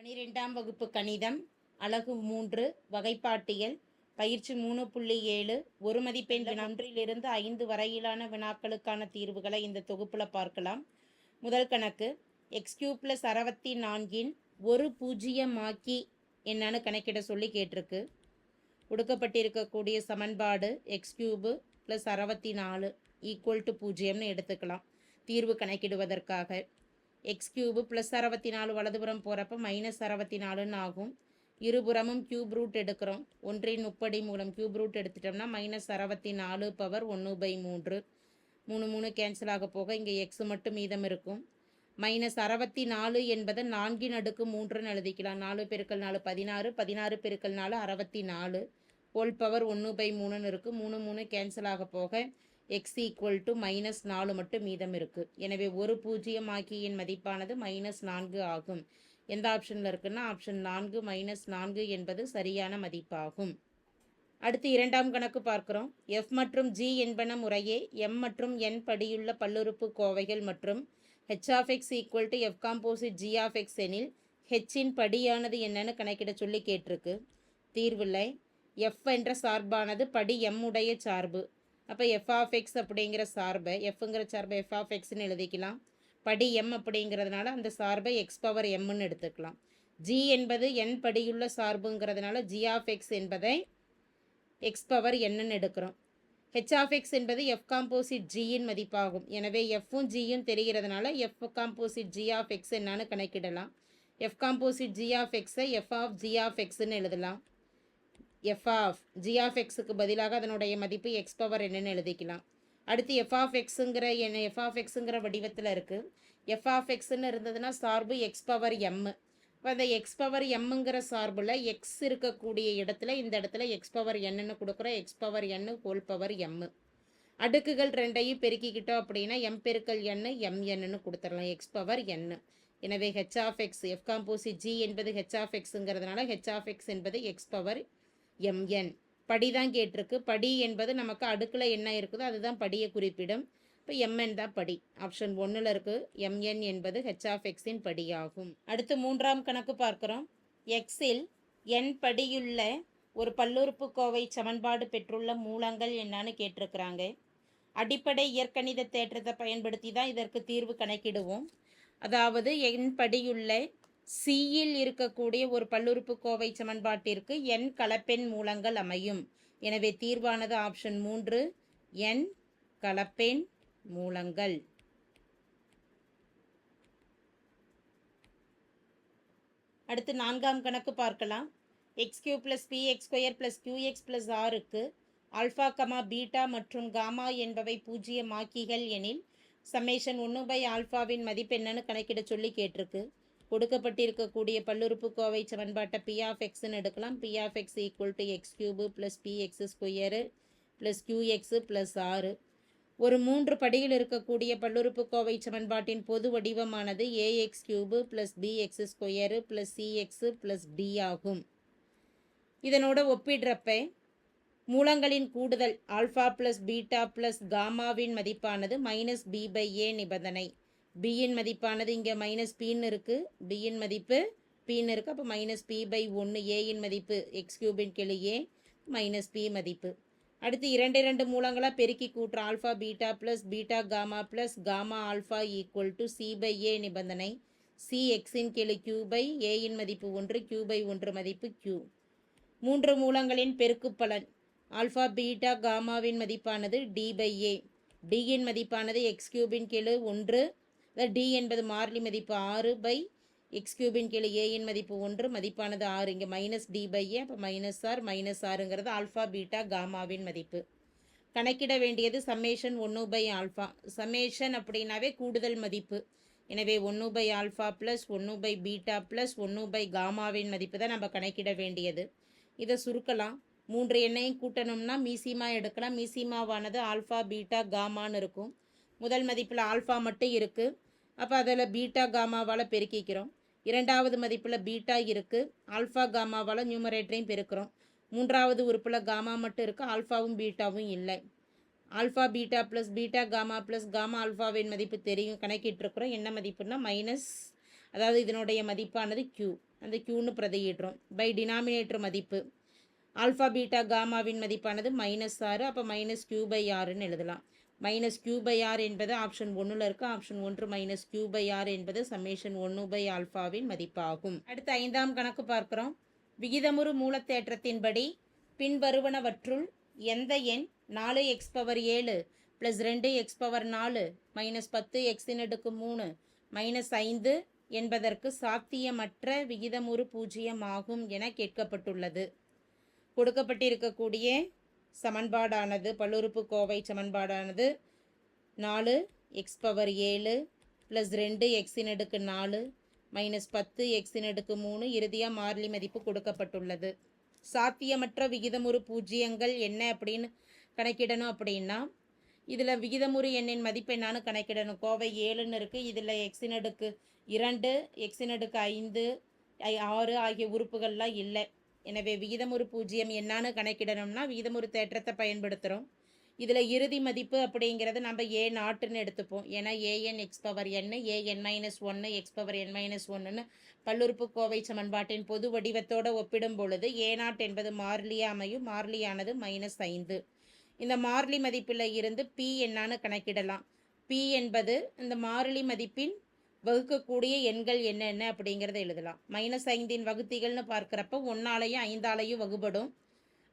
12ஆம் வகுப்பு கணிதம் அலகு 3 வகைப்பாட்டியல் பயிற்சி 3.7 ஒரு மதிப்பெண் வினா 1 - 5 வரையிலான வினாக்களுக்கான தீர்வுகளை இந்த தொகுப்புல பார்க்கலாம். முதல் கணக்கு x³ + 64 ஒரு பூஜ்ஜியமாக்கி என்னன்னு கணக்கிட சொல்லி கேட்டிருக்கு. கொடுக்கப்பட்டிருக்கக்கூடிய சமன்பாடு x³ + 64 = 0ன்னு எடுத்துக்கலாம் தீர்வு கணக்கிடுவதற்காக. x³ + 64 வலதுபுறம் போகிறப்ப -64ன்னு ஆகும். இருபுறமும் கியூப் ரூட் எடுக்கிறோம். ஒன்றின் முப்படி மூலம் கியூப் ரூட் எடுத்துட்டோம்னா -64 பவர் 1/3 3 கேன்சல் ஆக போக இங்கே எக்ஸ் மட்டும் மீதம் இருக்கும். -64 என்பதை 4/3ன்னு எழுதிக்கலாம். 4 × 4 16 16 × 4 64 ஹோல் பவர் 1/3ன்னு இருக்குது. 3 கேன்சல் ஆக போக x = -4 மட்டும் மீதம் இருக்குது. எனவே ஒரு பூஜ்ஜியமாக்கியின் மதிப்பானது -4 ஆகும். எந்த ஆப்ஷனில் இருக்குன்னா ஆப்ஷன் 4 -4 என்பது சரியான மதிப்பாகும். அடுத்து இரண்டாம் கணக்கு பார்க்குறோம். f மற்றும் g என்பன முறையே m மற்றும் n படியுள்ள பல்லுறுப்புக்கோவைகள் மற்றும் h(x) = f காம்போசிட் g(x) எனில் ஹெச்சின் படியானது என்னன்னு கணக்கிட சொல்லி கேட்டிருக்கு. தீர்வில் f என்ற சார்பானது படி m உடைய சார்பு. அப்போ f(x) அப்படிங்கிற சார்பை fங்கிற சார்பை f(x)ன்னு எழுதிக்கலாம். படி m அப்படிங்கிறதுனால அந்த சார்பை x⁻m எடுத்துக்கலாம். g என்பது n படியுள்ள சார்புங்கிறதுனால g(x) என்பதை x⁻n எடுக்கிறோம். h(x) என்பது f காம்போசிட் gயின் மதிப்பாகும். எனவே fவும் gயும் தெரிகிறதுனால f காம்போசிட் g(x) என்னன்னு கணக்கிடலாம். f காம்போசிட் g(x)ஐ f(g)ன்னு எழுதலாம். f(g)க்கு பதிலாக அதனுடைய மதிப்பு x⁻n எழுதிக்கலாம். அடுத்து f(x)ங்கிற வடிவத்தில் இருக்குது. f(x)ன்னு இருந்ததுன்னா சார்பு x⁻m. இப்போ அந்த x⁻mங்கிற சார்பில் x இருக்கக்கூடிய இடத்துல இந்த இடத்துல x⁻nன்னு கொடுக்குறோம். x⁻n whole power m. அடுக்குகள் ரெண்டையும் பெருக்கிக்கிட்டோம் அப்படின்னா m × n mnன்னு கொடுத்துடலாம் x⁻n. எனவே h(x) f காம்போசிட் g என்பது h(x)ங்கிறதுனால h(x) என்பது x⁻mn. படி தான் கேட்டிருக்கு. படி என்பது நமக்கு அடுக்கில் என்ன இருக்குதோ அதுதான் படியை குறிப்பிடும். இப்போ mn தான் படி. ஆப்ஷன் 1ல் இருக்குது. mn என்பது h(x)ன் படியாகும். அடுத்து மூன்றாம் கணக்கு பார்க்குறோம். எக்ஸில் n படியுள்ள ஒரு பல்லுறுப்புக்கோவை சமன்பாடு பெற்றுள்ள மூலங்கள் என்னன்னு கேட்டிருக்கிறாங்க. அடிப்படை இயற்கணித தேற்றத்தை பயன்படுத்தி தான் இதற்கு தீர்வு கணக்கிடுவோம். அதாவது n படியுள்ள சியில் இருக்கக்கூடிய ஒரு பல்லுறுப்புக்கோவை சமன்பாட்டிற்கு n கலப்பெண் மூலங்கள் அமையும். எனவே தீர்வானது ஆப்ஷன் 3 n கலப்பெண் மூலங்கள். அடுத்து நான்காம் கணக்கு பார்க்கலாம். x³ + px² + qx + rக்கு alpha, beta மற்றும் காமா என்பவை பூஜ்ஜியமாக்கிகள் எனில் சம்மேஷன் 1/ஆல்ஃபாவின் மதிப்பு என்னன்னு கணக்கிட சொல்லி கேட்டிருக்கு. கொடுக்கப்பட்டிருக்கக்கூடிய பல்லுறுப்புக்கோவை சமன்பாட்டை p(x)ன்னு எடுக்கலாம். p(x) = x³ + px² + qx + r. ஒரு 3 படியில் இருக்கக்கூடிய பல்லுறுப்புக்கோவை சமன்பாட்டின் பொது வடிவமானது ax³ + bx² + cx + d ஆகும். இதனோட ஒப்பிடுறப்ப மூலங்களின் கூடுதல் ஆல்ஃபா + பீட்டா + காமாவின் மதிப்பானது -b/a நிபந்தனை. பியின் மதிப்பானது இங்கே -pன்னு இருக்குது. பியின் மதிப்பு pன்னு இருக்குது. அப்போ -p/1. ஏயின் மதிப்பு x³ a -p மதிப்பு. அடுத்து 2 மூலங்களாக பெருக்கி கூட்டுற alpha beta + beta gamma + gamma alpha = c/a நிபந்தனை. c x⁻q/ aயின் மதிப்பு 1 q/1 மதிப்பு q. 3 மூலங்களின் பெருக்குப்பலன் ஆல்ஃபா பீட்டா காமாவின் மதிப்பானது d/a. dயின் மதிப்பானது x³ 1. d என்பது மாறிலி மதிப்பு 6/x³ aயின் மதிப்பு 1 மதிப்பானது 6. இங்கே -d/a. அப்போ -r -rங்கிறது ஆல்ஃபா பீட்டா காமாவின் மதிப்பு. கணக்கிட வேண்டியது சம்மேஷன் 1/ஆல்ஃபா. சம்மேஷன் அப்படின்னாவே கூடுதல் மதிப்பு. எனவே 1/ஆல்ஃபா + 1/பீட்டா + 1/காமாவின் மதிப்பு தான் நம்ம கணக்கிட வேண்டியது. இதை சுருக்கலாம். 3 எண்ணையும் கூட்டணும்னா மீசிமா எடுக்கலாம். மீசிமாவானது ஆல்ஃபா பீட்டா காமான்னு இருக்கும். முதல் மதிப்பில் ஆல்ஃபா மட்டும் இருக்குது. அப்போ அதில் பீட்டா காமாவால் பெருக்கிக்கிறோம். இரண்டாவது மதிப்பில் பீட்டா இருக்குது. ஆல்ஃபா காமாவால் நியூமரேட்டரையும் பெருக்கிறோம். மூன்றாவது உறுப்பில் காமா மட்டும் இருக்குது. ஆல்ஃபாவும் பீட்டாவும் இல்லை. Alpha beta + beta gamma + gamma ஆல்ஃபாவின் மதிப்பு தெரியும். கணக்கிட்டுருக்குறோம். என்ன மதிப்புன்னா அதாவது இதனுடைய மதிப்பானது q. அந்த க்யூன்னு பிரதியிடுறோம். பை டினாமினேட்டர் மதிப்பு ஆல்ஃபா பீட்டா காமாவின் மதிப்பானது -6. அப்போ -q/rன்னு எழுதலாம். -q/r என்பது ஆப்ஷன் 1ல் இருக்கு. ஆப்ஷன் 1 -q/r என்பது சம்மேஷன் 1/ஆல்ஃபாவின் மதிப்பாகும். அடுத்து 5ஆம் கணக்கு பார்க்குறோம். விகிதமுறு மூலத்தேற்றத்தின்படி பின்வருவனவற்றுள் எந்த எண் 4x⁴ + 2x⁴ -10x⁻³ -5 என்பதற்கு சாத்தியமற்ற விகிதமுறு பூஜ்ஜியமாகும் என கேட்கப்பட்டுள்ளது. கொடுக்கப்பட்டிருக்கக்கூடிய சமன்பாடானது பல்லுறுப்புக்கோவை சமன்பாடானது 4x⁴ + 2x⁴ -10x⁻³ இறுதியாக மாறிலி மதிப்பு கொடுக்கப்பட்டுள்ளது. சாத்தியமற்ற விகிதமுறு பூஜ்ஜியங்கள் என்ன அப்படின்னு கணக்கிடணும் அப்படின்னா இதில் விகிதமுறு எண்ணின் மதிப்பு என்னான்னு கணக்கிடணும். கோவை 7ன்னு இருக்குது. இதில் x⁻2 x⁻5 6 ஆகிய உறுப்புகள்லாம் இல்லை. எனவே விகிதமுறு பூஜ்ஜியம் என்னான்னு கணக்கிடணும்னா விகிதமுறு தேற்றத்தை பயன்படுத்துகிறோம். இதில் இறுதி மதிப்பு அப்படிங்கிறது நம்ம a0ன்னு எடுத்துப்போம். ஏன்னா an x⁴n an-1 x⁴n-1ன்னு பல்லுறுப்புக்கோவை சமன்பாட்டின் பொது வடிவத்தோடு ஒப்பிடும் பொழுது a0 என்பது மாறிலியாக அமையும். மாறிலியானது -5. இந்த மாறிலி மதிப்பில் இருந்து p என்னான்னு கணக்கிடலாம். p என்பது இந்த மாறிலி மதிப்பின் வகுக்கக்கூடிய எண்கள் என்னென்ன அப்படிங்கிறத எழுதலாம். -5 வகுத்திகள்னு பார்க்குறப்ப 1ஆலையும் 5ஆலையும் வகுபடும்.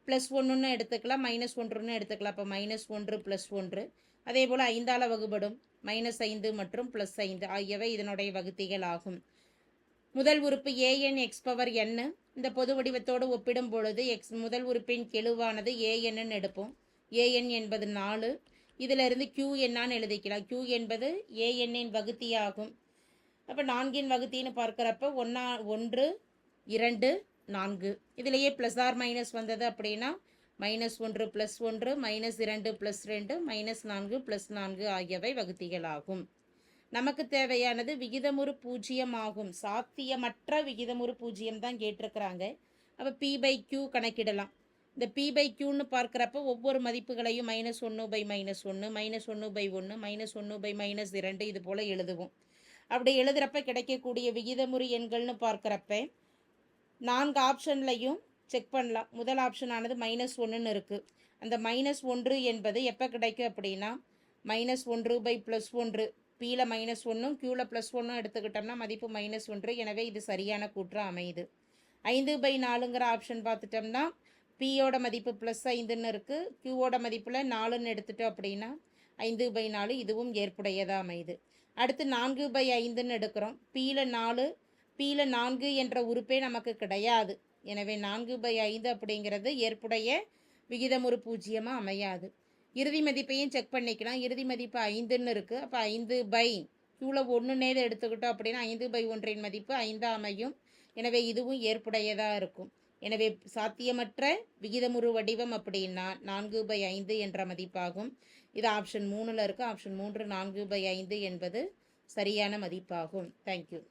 +1ன்னு எடுத்துக்கலாம், -1ன்னு எடுத்துக்கலாம். அப்போ -1 +1. அதே போல் 5ஆல் வகுபடும். -5 மற்றும் +5 ஆகியவை இதனுடைய வகுத்திகள் ஆகும். முதல் உறுப்பு an x⁴n இந்த பொது வடிவத்தோடு ஒப்பிடும் பொழுது முதல் உறுப்பின் கெழுவானது an எடுப்போம். an என்பது 4. இதிலிருந்து q என்னான்னு எழுதிக்கலாம். q என்பது an வகுத்தியாகும். அப்போ 4 வகுத்தின்னு பார்க்குறப்ப 1 2 4 இதிலேயே +or- வந்தது அப்படின்னா -1 +1 -2 +2 -4 +4 ஆகியவை வகுத்திகளாகும். நமக்கு தேவையானது விகிதமுறு பூஜ்ஜியம் ஆகும். சாத்தியமற்ற விகிதமுறு பூஜ்ஜியம் தான் கேட்டிருக்கிறாங்க. அப்போ p/q கணக்கிடலாம். இந்த p/qன்னு பார்க்குறப்ப ஒவ்வொரு மதிப்புகளையும் -1/-1 -1/1 -1/-2 இது போல் எழுதுவோம். அப்படி எழுதுகிறப்ப கிடைக்கக்கூடிய விகிதமுறு எண்கள்னு பார்க்குறப்ப 4 ஆப்ஷன்லையும் செக் பண்ணலாம். முதல் ஆப்ஷனானது -1ன்னு இருக்குது. அந்த -1 என்பது எப்போ கிடைக்கும் அப்படின்னா -1/+1 பியில் -1ம் க்யூவில் +1ம் எடுத்துக்கிட்டோம்னா மதிப்பு -1. எனவே இது சரியான கூற்று அமையுது. 5/4ங்கிற ஆப்ஷன் பார்த்துட்டோம்னா பியோட மதிப்பு +5ன்னு இருக்குது. க்யூவோட மதிப்பில் 4ன்னு எடுத்துட்டோம் அப்படின்னா 5/4 இதுவும் ஏற்புடையதாக அமையுது. அடுத்து 4/5ன்னு எடுக்கிறோம். பியில் 4 என்ற உறுப்பே நமக்கு கிடையாது. எனவே 4/5 அப்படிங்கிறது ஏற்புடைய விகிதமுறு பூஜ்ஜியமாக அமையாது. இறுதி மதிப்பையும் செக் பண்ணிக்கலாம். இறுதி மதிப்பு 5ன்னு இருக்குது. அப்போ 5/, க்யூவில் 1ன்னே எடுத்துக்கிட்டோம் அப்படின்னா 5/1 மதிப்பு 5 அமையும். எனவே இதுவும் ஏற்புடையதாக இருக்கும். எனவே சாத்தியமற்ற விகிதமுறு வடிவம் அப்படின்னா 4/5 என்ற மதிப்பாகும். இது ஆப்ஷன் 3ல் இருக்குது. ஆப்ஷன் 3 4/5 என்பது சரியான மதிப்பாகும். தேங்க்யூ.